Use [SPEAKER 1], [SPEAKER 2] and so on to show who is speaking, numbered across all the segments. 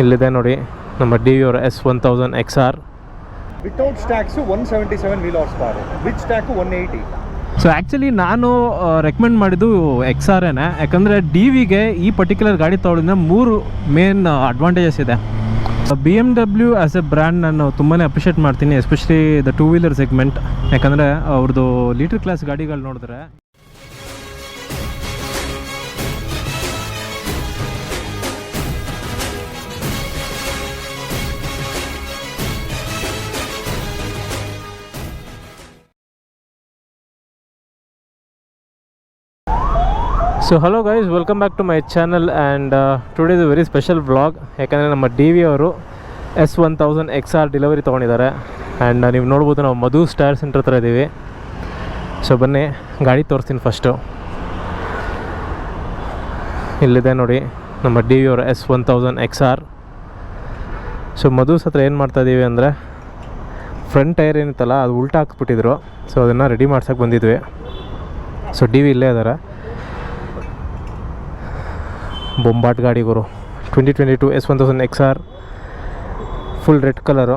[SPEAKER 1] ಇಲ್ಲಿದೆ ನೋಡಿ ನಮ್ಮ ಡಿ ವಿ ಅವರ S1000 XR.
[SPEAKER 2] Without stacks 177 wheel horse power, with stack 180.
[SPEAKER 1] So actually ನಾನು ರೆಕಮೆಂಡ್ ಮಾಡಿದ್ದು XR ಏನೇ, ಯಾಕಂದರೆ ಡಿ ವಿಗೆ ಈ ಪರ್ಟಿಕ್ಯುಲರ್ ಗಾಡಿ ತೊಗೊಳಿಂದ 3 ಮೇನ್ ಅಡ್ವಾಂಟೇಜಸ್ ಇದೆ. BMW ಆ್ಯಸ್ ಎ ಬ್ರ್ಯಾಂಡ್ ನಾನು ತುಂಬಾ ಅಪ್ರಿಷಿಯೇಟ್ ಮಾಡ್ತೀನಿ, ಎಸ್ಪೆಷಲಿ ದ 2 ವೀಲರ್ ಸೆಗ್ಮೆಂಟ್. ಯಾಕಂದರೆ ಅವ್ರದ್ದು ಲೀಟರ್ ಕ್ಲಾಸ್ ಗಾಡಿಗಳು ನೋಡಿದ್ರೆ so hello guys, welcome back to my channel and today is a very special vlog. ಯಾಕಂದರೆ ನಮ್ಮ ಡಿ ವಿ ಅವರು S1000 XR ಡೆಲಿವರಿ ತೊಗೊಂಡಿದ್ದಾರೆ. ಆ್ಯಂಡ್ ನೀವು ನೋಡ್ಬೋದು, ನಾವು ಮಧು ಸ್ಟಾರ್ ಸೆಂಟರ್ ಹತ್ರ ಇದ್ದೀವಿ. ಸೊ ಬನ್ನಿ ಗಾಡಿ ತೋರಿಸ್ತೀನಿ ಫಸ್ಟು. ಇಲ್ಲಿದೆ ನೋಡಿ ನಮ್ಮ ಡಿ ವಿ ಅವರ S1000 XR. ಸೊ ಮಧುಸ್ ಹತ್ರ ಏನು ಮಾಡ್ತಾಯಿದ್ದೀವಿ ಅಂದರೆ, ಫ್ರಂಟ್ ಟೈರ್ ಏನಿತ್ತಲ್ಲ ಅದು ಉಲ್ಟಾ ಹಾಕ್ಬಿಟ್ಟಿದ್ರು. ಸೊ ಅದನ್ನು ರೆಡಿ ಮಾಡ್ಸೋಕ್ಕೆ ಬಂದಿದ್ವಿ. ಸೊ ಡಿ ವಿ ಇಲ್ಲೇ ಇದ್ದಾರೆ. ಬೊಂಬಾಟ್ ಗಾಡಿ ಗುರು, 2022 S1000 XR full red colour.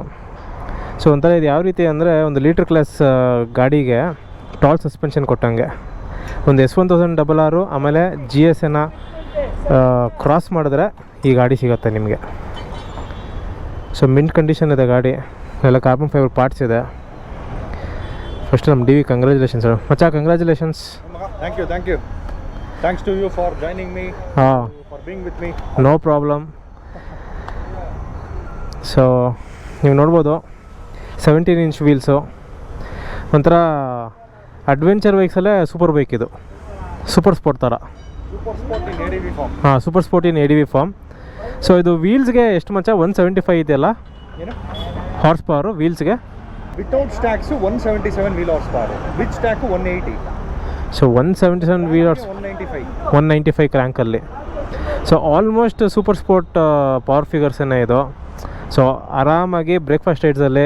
[SPEAKER 1] So ಒಂಥರ ಇದು ಯಾವ ರೀತಿ ಅಂದರೆ, ಒಂದು ಲೀಟರ್ ಕ್ಲಾಸ್ ಗಾಡಿಗೆ ಟಾಲ್ ಸಸ್ಪೆನ್ಷನ್ ಕೊಟ್ಟಂಗೆ. ಒಂದು S1000RR ಆಮೇಲೆ GSನ ಕ್ರಾಸ್ ಮಾಡಿದ್ರೆ ಈ ಗಾಡಿ ಸಿಗುತ್ತೆ ನಿಮಗೆ. ಸೊ ಮಿಂಟ್ ಕಂಡೀಷನ್ ಇದೆ ಗಾಡಿ, ಎಲ್ಲ ಕಾರ್ಬನ್ ಫೈಬರ್ ಪಾರ್ಟ್ಸ್ ಇದೆ. ಫಸ್ಟ್ ನಮ್ಮ ಡಿ ವಿ ಕಂಗ್ರ್ಯಾಚುಲೇಷನ್ಸ್ ಮಚ್ಚಾ, congratulations.
[SPEAKER 2] Thank you. Thanks to you for joining me, for being with me.
[SPEAKER 1] No problem. So ನೀವು ನೋಡ್ಬೋದು 17-inch ವೀಲ್ಸು, ಒಂಥರ ಅಡ್ವೆಂಚರ್ ಬೈಕ್ಸಲ್ಲೇ ಸೂಪರ್ ಬೈಕ್ ಇದು, ಸೂಪರ್ ಸ್ಪೋರ್ಟ್ ಥರ. Super sport in ADV form. So ಇದು ವೀಲ್ಸ್ಗೆ ಎಷ್ಟು ಮಚ್ಚ? 175 ಇದೆಯಲ್ಲ ಹಾರ್ಸ್ ಪವರು ವೀಲ್ಸ್ಗೆ.
[SPEAKER 2] Without stacks 177 wheel horse power, with stack 180.
[SPEAKER 1] So 177 wheelers 195 ಕ್ರ್ಯಾಂಕಲ್ಲಿ. So almost super sport power ಫಿಗರ್ಸೇನೇ ಇದು. ಸೊ ಆರಾಮಾಗಿ ಬ್ರೇಕ್ಫಾಸ್ಟ್ ರೈಡ್ಸಲ್ಲಿ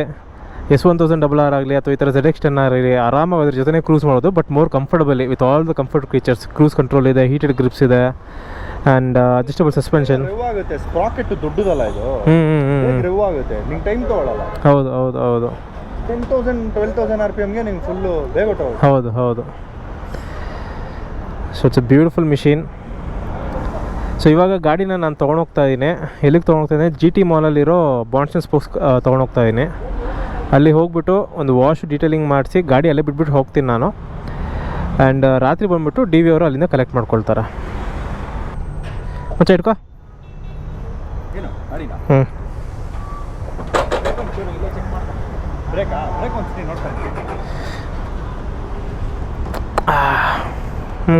[SPEAKER 1] S1000RR ಆಗಲಿ ಅಥವಾ ಈ ಥರ ZX10 ಆಗಲಿ ಆರಾಮಾಗಿ ಅದ್ರ ಜೊತೆ ಕ್ರೂಸ್ ಮಾಡೋದು, but more comfortably with all the comfort features. Cruise control ಇದೆ, ಹೀಟೆಡ್ ಗ್ರಿಪ್ಸ್ ಇದೆ ಆ್ಯಂಡ್ ಅಡ್ಜಸ್ಟಬಲ್ ಸಸ್ಪೆನ್ಷನ್.
[SPEAKER 2] ಆಗುತ್ತೆ, ಸ್ಪ್ರಾಕೆಟ್ ದೊಡ್ಡದಲ್ಲ ಇದು, ರಿವ್ ಆಗುತ್ತೆ, ನಿಂಗೆ ಟೈಮ್ ತೊಗೊಳ್ಳಲ್ಲ.
[SPEAKER 1] ಹೌದು
[SPEAKER 2] 10,000-12,000 RPMಗೆ ನಿಂಗೆ ಫುಲ್ಲು ಬೇಗ
[SPEAKER 1] ಹೌದು. So it's a beautiful machine. So ಇವಾಗ ಗಾಡಿನ ನಾನು ತೊಗೊಂಡೋಗ್ತಾ ಇದ್ದೀನಿ. ಎಲ್ಲಿಗೆ ತೊಗೊಂಡೋಗ್ತಾ ಇದ್ದೀನಿ? GT ಮಾಲಲ್ಲಿರೋ ಬಾಂಡ್ಸ್ ಆ್ಯಂಡ್ ಸ್ಪೋಕ್ಸ್ ತೊಗೊಂಡೋಗ್ತಾ ಇದ್ದೀನಿ. ಅಲ್ಲಿ ಹೋಗ್ಬಿಟ್ಟು ಒಂದು ವಾಶ್ ಡೀಟೇಲಿಂಗ್ ಮಾಡಿಸಿ ಗಾಡಿ ಅಲ್ಲೇ ಬಿಟ್ಬಿಟ್ಟು ಹೋಗ್ತೀನಿ ನಾನು. ಆ್ಯಂಡ್ ರಾತ್ರಿ ಬಂದುಬಿಟ್ಟು ಡಿ ವಿ ಅವರು ಅಲ್ಲಿಂದ ಕಲೆಕ್ಟ್ ಮಾಡ್ಕೊಳ್ತಾರೆ. ಮತ್ತೆ ಇಟ್ಕೋ.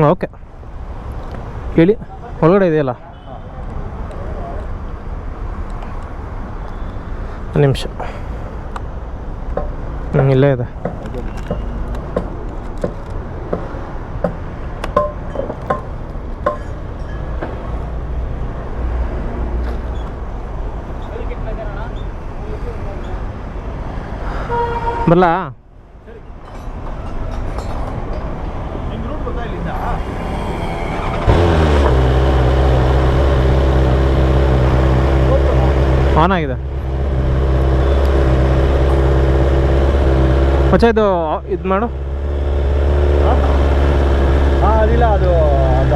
[SPEAKER 1] ಓಕೆ, ಹೇಳಿ. ಒಳಗಡೆ ಇದೆಯಲ್ಲ, ಒಂದು ನಿಮಿಷ. ಇಲ್ಲೇ ಇದೆ. ಬರಲಾ? ಆನ್ ಆಗಿದೆ ಮಚ್ಚ. ಇದು ಮಾಡು.
[SPEAKER 2] ಅದಿಲ್ಲ, ಅದು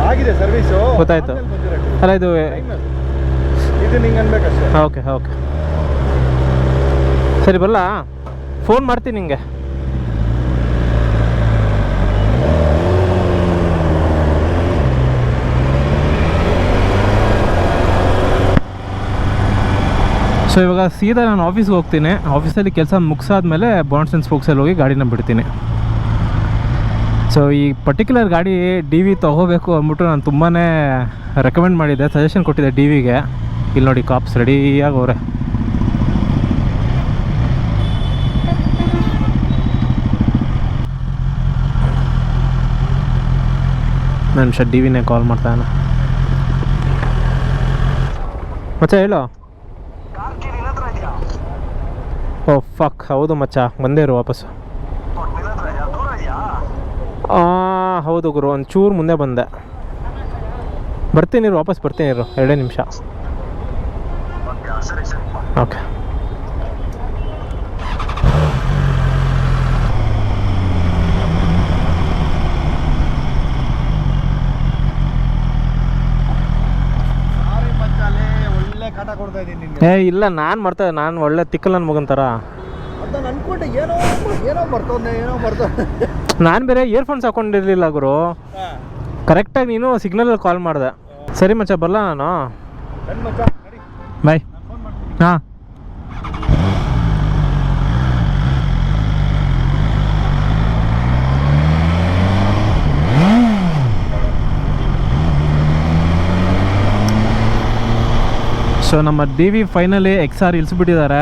[SPEAKER 2] ಆಗಿದೆ ಸರ್ವಿಸು,
[SPEAKER 1] ಗೊತ್ತಾಯ್ತು. ಅಲ್ಲ ಇದು
[SPEAKER 2] ನಿಂಗೆ ಅನ್ಬೇಕಷ್ಟೇ.
[SPEAKER 1] ಓಕೆ ಸರಿ, ಬರಲ್ಲ? ಫೋನ್ ಮಾಡ್ತೀನಿ ನಿಂಗೆ. ಸೊ ಇವಾಗ ಸೀದಾ ನಾನು ಆಫೀಸ್ಗೆ ಹೋಗ್ತೀನಿ. ಆಫೀಸಲ್ಲಿ ಕೆಲಸ ಮುಗಿಸಾದ್ಮೇಲೆ ಬಾಂಡ್ಸ್ ಆ್ಯಂಡ್ ಸ್ಪೋಕ್ಸಲ್ಲಿ ಹೋಗಿ ಗಾಡಿನ ಬಿಡ್ತೀನಿ. ಸೊ ಈ ಪರ್ಟಿಕ್ಯುಲರ್ ಗಾಡಿ ಡಿ ವಿ ತೊಗೋಬೇಕು ಅಂದ್ಬಿಟ್ಟು ನಾನು ತುಂಬಾ ರೆಕಮೆಂಡ್ ಮಾಡಿದ್ದೆ, ಸಜೆಷನ್ ಕೊಟ್ಟಿದ್ದೆ ಡಿ ವಿಗೆ. ಇಲ್ಲಿ ನೋಡಿ ಕಾಪ್ಸ್ ರೆಡಿಯಾಗಿ ಅವರೇ. ನಿಮಿಷ, ಡಿ ವಿನೇ ಕಾಲ್ ಮಾಡ್ತಾನೆ. ಮಚ್ಚ ಹೇಳು. ಓ ಫಕ್, ಹೌದು ಮಚ್ಚ, ಬಂದೇ ಇರು ವಾಪಸ್ಸು. ಹೌದು ಗುರು, ಒಂಚೂರು ಮುಂದೆ ಬಂದೆ. ಬರ್ತೀನಿ, ವಾಪಸ್ ಬರ್ತೀನಿ, 2 ನಿಮಿಷ.
[SPEAKER 3] ಸರಿ ಸರಿಪ್ಪ.
[SPEAKER 1] ಓಕೆ.
[SPEAKER 2] ಸಾರಿ ಮಚ್ಚಾಲೆ, ಒಳ್ಳೆ ಕಾಟ ಕೊಡ್ತಾ ಇದ್ದೀನಿ ನಿನ್ಗೆ.
[SPEAKER 1] ಇಲ್ಲ ನಾನು ಒಳ್ಳೆ ತಿಕ್ಕಲ್ ನನ್ನ ಮಗನ್ ಥರ.
[SPEAKER 2] ಅದನ್ನ ಅನ್ಕೊಂಡೆ ಏನೋ ಬರ್ತೋದೆ.
[SPEAKER 1] ನಾನು ಬೇರೆ ಇಯರ್ಫೋನ್ಸ್ ಹಾಕೊಂಡಿರಲಿಲ್ಲ ಗುರು. ಕರೆಕ್ಟಾಗಿ ನೀನು ಸಿಗ್ನಲಲ್ಲಿ ಕಾಲ್ ಮಾಡಿದೆ. ಸರಿ ಮಚ್ಚ, ಬರಲ್ಲ ನಾನು. ಬಾಯ್. ಹಾಂ. ಸೊ ನಮ್ಮ ಡಿ ವಿ ಫೈನಲಿ XR ಇಳಿಸ್ಬಿಟ್ಟಿದ್ದಾರೆ.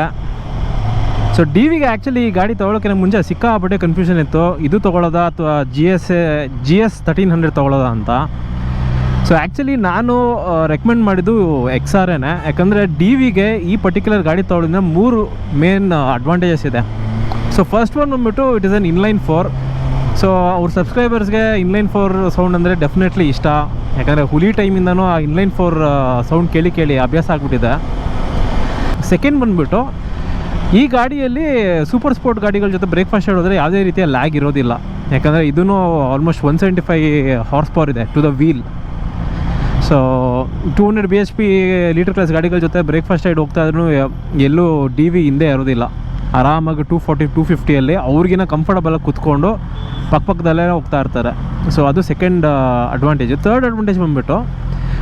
[SPEAKER 1] ಸೊ ಡಿ ವಿಗೆ ಆ್ಯಕ್ಚುಲಿ ಈ ಗಾಡಿ ತೊಗೊಳೋಕ್ಕೆ ಮುಂಚೆ ಸಿಕ್ಕಾಪಟ್ಟೆ ಕನ್ಫ್ಯೂಷನ್ ಇತ್ತು, ಇದು ತೊಗೊಳ್ಳೋದಾ ಅಥವಾ GS 1300 ತೊಗೊಳ್ಳೋದಾ ಅಂತ. ಸೊ ಆ್ಯಕ್ಚುಲಿ ನಾನು ರೆಕಮೆಂಡ್ ಮಾಡಿದ್ದು XRನೇ, ಯಾಕಂದರೆ ಡಿ ವಿಗೆ ಈ ಪರ್ಟಿಕ್ಯುಲರ್ ಗಾಡಿ ತೊಗೊಳೋದ್ರಿಂದ 3 ಮೇನ್ ಅಡ್ವಾಂಟೇಜಸ್ ಇದೆ. ಸೊ ಫಸ್ಟ್ ಒನ್ ಬಂದ್ಬಿಟ್ಟು it is an inline 4. So ಅವ್ರ ಸಬ್ಸ್ಕ್ರೈಬರ್ಸ್ಗೆ ಇನ್ಲೈನ್ 4 ಸೌಂಡ್ ಅಂದರೆ ಡೆಫಿನೆಟ್ಲಿ ಇಷ್ಟ, ಯಾಕಂದರೆ ಹುಲಿ ಟೈಮಿಂದನೂ ಆ ಇನ್ಲೈನ್ 4 ಸೌಂಡ್ ಕೇಳಿ ಅಭ್ಯಾಸ ಆಗಿಬಿಟ್ಟಿದೆ. ಸೆಕೆಂಡ್ ಬಂದುಬಿಟ್ಟು ಈ ಗಾಡಿಯಲ್ಲಿ ಸೂಪರ್ ಸ್ಪೋರ್ಟ್ ಗಾಡಿಗಳ ಜೊತೆ ಬ್ರೇಕ್ಫಾಸ್ಟ್ ಹೇಳಿದ್ರೆ ಯಾವುದೇ ರೀತಿಯ ಲ್ಯಾಗ್ ಇರೋದಿಲ್ಲ, ಯಾಕಂದರೆ ಇದೂ ಆಲ್ಮೋಸ್ಟ್ 175 ಹಾರ್ಸ್ ಪವರ್ ಇದೆ to the wheel. So 200 bhp litre class ಗಾಡಿಗಳ ಜೊತೆ ಬ್ರೇಕ್ಫಾಸ್ಟ್ ಸೈಡ್ ಹೋಗ್ತಾ ಇದ್ರೂ ಎಲ್ಲೂ ಡಿ ವಿ ಹಿಂದೆ ಇರೋದಿಲ್ಲ. ಆರಾಮಾಗಿ 240-250 ಅವ್ರಿಗಿನ ಕಂಫರ್ಟಬಲಾಗಿ ಕೂತ್ಕೊಂಡು ಪಕ್ಕದಲ್ಲೇ ಹೋಗ್ತಾ ಇರ್ತಾರೆ. ಸೊ ಅದು ಸೆಕೆಂಡ್ ಅಡ್ವಾಂಟೇಜು. ಥರ್ಡ್ ಅಡ್ವಾಂಟೇಜ್ ಬಂದುಬಿಟ್ಟು,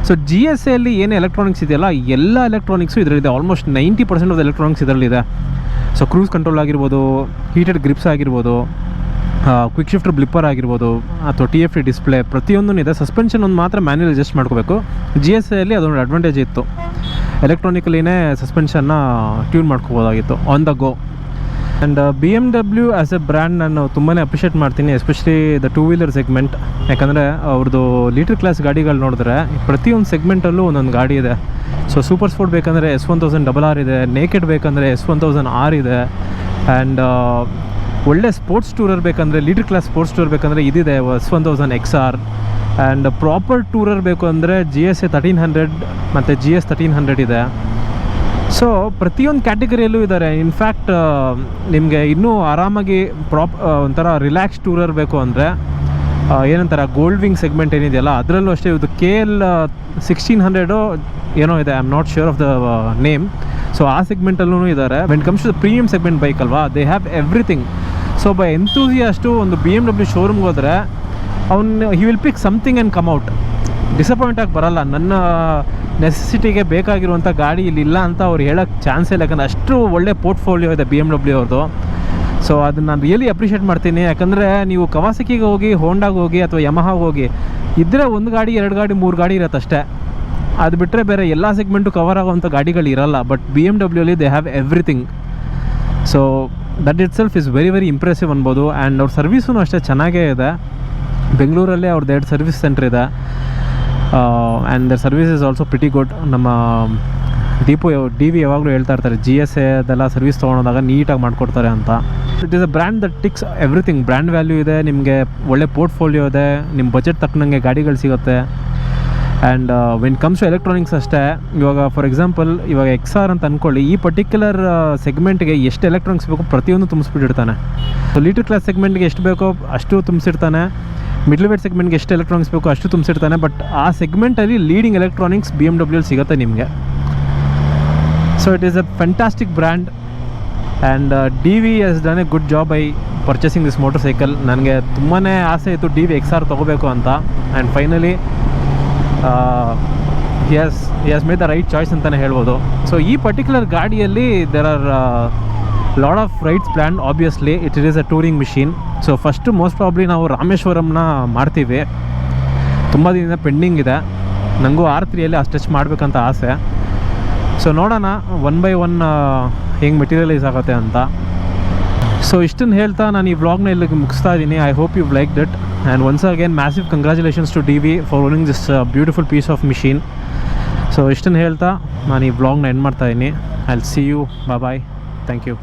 [SPEAKER 1] ಸೊ GSAಲ್ಲಿ ಏನೇ ಎಲೆಕ್ಟ್ರಾನಿಕ್ಸ್ ಇದೆಯಲ್ಲ, ಎಲ್ಲ ಎಲೆಕ್ಟ್ರಾನಿಕ್ಸು ಇದರಲ್ಲಿದೆ. ಆಲ್ಮೋಸ್ಟ್ 90% ಆಫ್ ಎಲೆಕ್ಟ್ರಾನಿಕ್ಸ್ ಇದರಲ್ಲಿದೆ. ಸೊ ಕ್ರೂಸ್ ಕಂಟ್ರೋಲ್ ಆಗಿರ್ಬೋದು, ಹೀಟೆಡ್ ಗ್ರಿಪ್ಸ್ ಆಗಿರ್ಬೋದು, ಕ್ವಿಕ್ ಶಿಫ್ಟರ್ ಬ್ಲಿಪ್ಪರ್ ಆಗಿರ್ಬೋದು, ಅಥವಾ TFT ಡಿಸ್ಪ್ಲೇ, ಪ್ರತಿಯೊಂದೂ ಇದೆ. ಸಸ್ಪೆನ್ಷನ್ ಒಂದು ಮಾತ್ರ ಮ್ಯಾನ್ಯಲ್ ಅಡ್ಜಸ್ಟ್ ಮಾಡ್ಕೋಬೇಕು. GSAಯಲ್ಲಿ ಅದೊಂದು ಅಡ್ವಾಂಟೇಜ್ ಇತ್ತು, ಎಲೆಕ್ಟ್ರಾನಿಕಲಿನೇ ಸಸ್ಪೆನ್ಷನ್ನ ಟ್ಯೂನ್ ಮಾಡ್ಕೋಬೋದಾಗಿತ್ತು on the go. And BMW as a brand ನಾನು ತುಂಬಾ ಅಪ್ರಿಷಿಯೇಟ್ ಮಾಡ್ತೀನಿ, ಎಸ್ಪೆಷಲಿ ದ 2-wheeler ಸೆಗ್ಮೆಂಟ್. ಯಾಕಂದರೆ ಅವ್ರದ್ದು ಲೀಟರ್ ಕ್ಲಾಸ್ ಗಾಡಿಗಳು ನೋಡಿದ್ರೆ ಪ್ರತಿಯೊಂದು ಸೆಗ್ಮೆಂಟಲ್ಲೂ ಒಂದೊಂದು ಗಾಡಿ ಇದೆ. ಸೊ ಸೂಪರ್ ಸ್ಪೋರ್ಟ್ ಬೇಕಂದರೆ S1000RR ಇದೆ, ನೇಕೆಡ್ ಬೇಕಂದರೆ S1000R ಇದೆ, ಆ್ಯಂಡ್ ಒಳ್ಳೆ ಸ್ಪೋರ್ಟ್ಸ್ ಟೂರರ್ ಬೇಕಂದರೆ, ಲೀಟರ್ ಕ್ಲಾಸ್ ಸ್ಪೋರ್ಟ್ಸ್ ಟೂರ್ ಬೇಕಂದರೆ ಇದಿದೆ S1000 XR. And proper tourer ಬೇಕು ಅಂದರೆ GSA 1300 ಮತ್ತು GS 1300 ಇದೆ. ಸೊ ಪ್ರತಿಯೊಂದು ಕ್ಯಾಟಗರಿಯಲ್ಲೂ ಇದ್ದಾರೆ. ಇನ್ಫ್ಯಾಕ್ಟ್ ನಿಮಗೆ ಇನ್ನೂ ಆರಾಮಾಗಿ ಒಂಥರ ರಿಲ್ಯಾಕ್ಸ್ ಟೂರರ್ ಬೇಕು ಅಂದರೆ ಏನಂತಾರೆ, ಗೋಲ್ಡ್ ವಿಂಗ್ ಸೆಗ್ಮೆಂಟ್ ಏನಿದೆಯಲ್ಲ ಅದರಲ್ಲೂ ಅಷ್ಟೇ. ಇದು KL 1600 ಏನೋ ಇದೆ, I am not sure of the name. So ಆ ಸೆಗ್ಮೆಂಟಲ್ಲೂ ಇದ್ದಾರೆ. When comes to the premium segment bike ಅಲ್ವಾ, ದೇ ಹ್ಯಾವ್ ಎವ್ರಿಥಿಂಗ್. ಸೊ ಒಬ್ಬ ಎಂತೂಸಿಯಾಸ್ಟು ಒಂದು BMW ಶೋರೂಮ್ಗೆ ಹೋದರೆ he will pick something and come out. Disappoint ಆಗಿ ಬರಲ್ಲ. ನನ್ನ ನೆಸೆಸಿಟಿಗೆ ಬೇಕಾಗಿರುವಂಥ ಗಾಡಿ ಇಲ್ಲಿಲ್ಲ ಅಂತ ಅವ್ರು ಹೇಳೋಕ್ಕೆ ಚಾನ್ಸೇ ಇಲ್ಲ, ಯಾಕಂದರೆ ಅಷ್ಟು ಒಳ್ಳೆ ಪೋರ್ಟ್ಫೋಲಿಯೋ ಇದೆ BMW ಅವ್ರದ್ದು. ಸೊ ಅದನ್ನು ನಾನು ರಿಯಲಿ ಅಪ್ರಿಷಿಯೇಟ್ ಮಾಡ್ತೀನಿ. ಯಾಕಂದರೆ ನೀವು ಕವಾಸಕಿಗೆ ಹೋಗಿ, ಹೋಂಡಾಗೆ ಹೋಗಿ, ಅಥವಾ ಯಮಹಾಗೆ ಹೋಗಿ ಇದ್ದರೆ 1 ಗಾಡಿ 2 ಗಾಡಿ 3 ಗಾಡಿ ಇರುತ್ತೆ ಅಷ್ಟೇ. ಅದು ಬಿಟ್ಟರೆ ಬೇರೆ ಎಲ್ಲ ಸೆಗ್ಮೆಂಟು ಕವರ್ ಆಗೋವಂಥ ಗಾಡಿಗಳು ಇರಲ್ಲ. But BMW they have everything. So that itself is very very impressive ಅನ್ಬೋದು. ಆ್ಯಂಡ್ ಅವ್ರ ಸರ್ವಿಸೂ ಅಷ್ಟೇ ಚೆನ್ನಾಗೇ ಇದೆ. ಬೆಂಗಳೂರಲ್ಲೇ ಅವ್ರದ್ದು 2 ಸರ್ವಿಸ್ ಸೆಂಟರ್ ಇದೆ, and their service is also pretty good. ನಮ್ಮ ಡಿ ವಿ ಯಾವಾಗಲೂ ಹೇಳ್ತಾ ಇರ್ತಾರೆ, GSA ಅದೆಲ್ಲ ಸರ್ವಿಸ್ ತೊಗೊಳೋದಾಗ ನೀಟಾಗಿ ಮಾಡಿಕೊಡ್ತಾರೆ ಅಂತ. It is a brand that ticks everything. Brand value ಇದೆ, ನಿಮಗೆ ಒಳ್ಳೆ ಪೋರ್ಟ್ಫೋಲಿಯೋ ಇದೆ, ನಿಮ್ಮ ಬಜೆಟ್ ತಕ್ಕನಂಗೆ ಗಾಡಿಗಳು ಸಿಗುತ್ತೆ. And when comes to electronics ಅಷ್ಟೇ. ಇವಾಗ ಫಾರ್ ಎಕ್ಸಾಂಪಲ್ ಇವಾಗ XR ಅಂತ ಅಂದ್ಕೊಳ್ಳಿ, ಈ ಪರ್ಟಿಕ್ಯುಲರ್ ಸೆಗ್ಮೆಂಟ್ಗೆ ಎಷ್ಟು ಎಲೆಕ್ಟ್ರಾನಿಕ್ಸ್ ಬೇಕೋ ಪ್ರತಿಯೊಂದು ತುಂಬಿಸ್ಬಿಟ್ಟಿರ್ತಾನೆ. ಸೊ ಲೀಟರ್ ಕ್ಲಾಸ್ ಸೆಗ್ಮೆಂಟ್ಗೆ ಎಷ್ಟು ಬೇಕೋ ಅಷ್ಟು ತುಂಬಿಸಿರ್ತಾನೆ, ಮಿಡ್ಲ್ ವೇಟ್ ಸೆಗ್ಮೆಂಟ್ಗೆ ಎಷ್ಟು ಎಲೆಕ್ಟ್ರಾನಿಕ್ಸ್ ಬೇಕೋ ಅಷ್ಟು ತುಂಬಿಸಿರ್ತಾನೆ. ಬಟ್ ಆ ಸೆಗ್ಮೆಂಟಲ್ಲಿ ಲೀಡಿಂಗ್ ಎಲೆಕ್ಟ್ರಾನಿಕ್ಸ್ BMW ಸಿಗುತ್ತೆ ನಿಮಗೆ. So it is a fantastic brand. And DV has done a good job I purchasing this motorcycle. ನನಗೆ ತುಂಬಾ ಆಸೆ ಇತ್ತು DV XR ತೊಗೋಬೇಕು ಅಂತ. And finally he has made the right choice ಅಂತಲೇ ಹೇಳ್ಬೋದು. ಸೊ ಈ ಪರ್ಟಿಕ್ಯುಲರ್ ಗಾಡಿಯಲ್ಲಿ there are lot of rides plan. Obviously it is a touring machine. So first most probably ನಾವು ರಾಮೇಶ್ವರಂನ ಮಾಡ್ತೀವಿ, ತುಂಬ ದಿನದಿಂದ ಪೆಂಡಿಂಗ್ ಇದೆ. ನನಗೂ R3ಯಲ್ಲಿ ಅಷ್ಟು ಮಾಡಬೇಕಂತ ಆಸೆ. ಸೊ ನೋಡೋಣ 1 by 1 ಹೆಂಗೆ ಮೆಟೀರಿಯಲೈಸ್ ಆಗುತ್ತೆ ಅಂತ. ಸೊ ಇಷ್ಟನ್ನು ಹೇಳ್ತಾ ನಾನು ಈ ವ್ಲಾಗ್ನ ಇಲ್ಲಿಗೆ ಮುಗಿಸ್ತಾ ಇದ್ದೀನಿ. I hope you like that. And once again massive congratulations to DV for owning this beautiful piece of machine. So ಇಷ್ಟನ್ನು ಹೇಳ್ತಾ ನಾನು ಈ ವ್ಲಾಗ್ನ ಎಂಡ್ ಮಾಡ್ತಾಯಿದ್ದೀನಿ. I will see you. Bye. Thank you.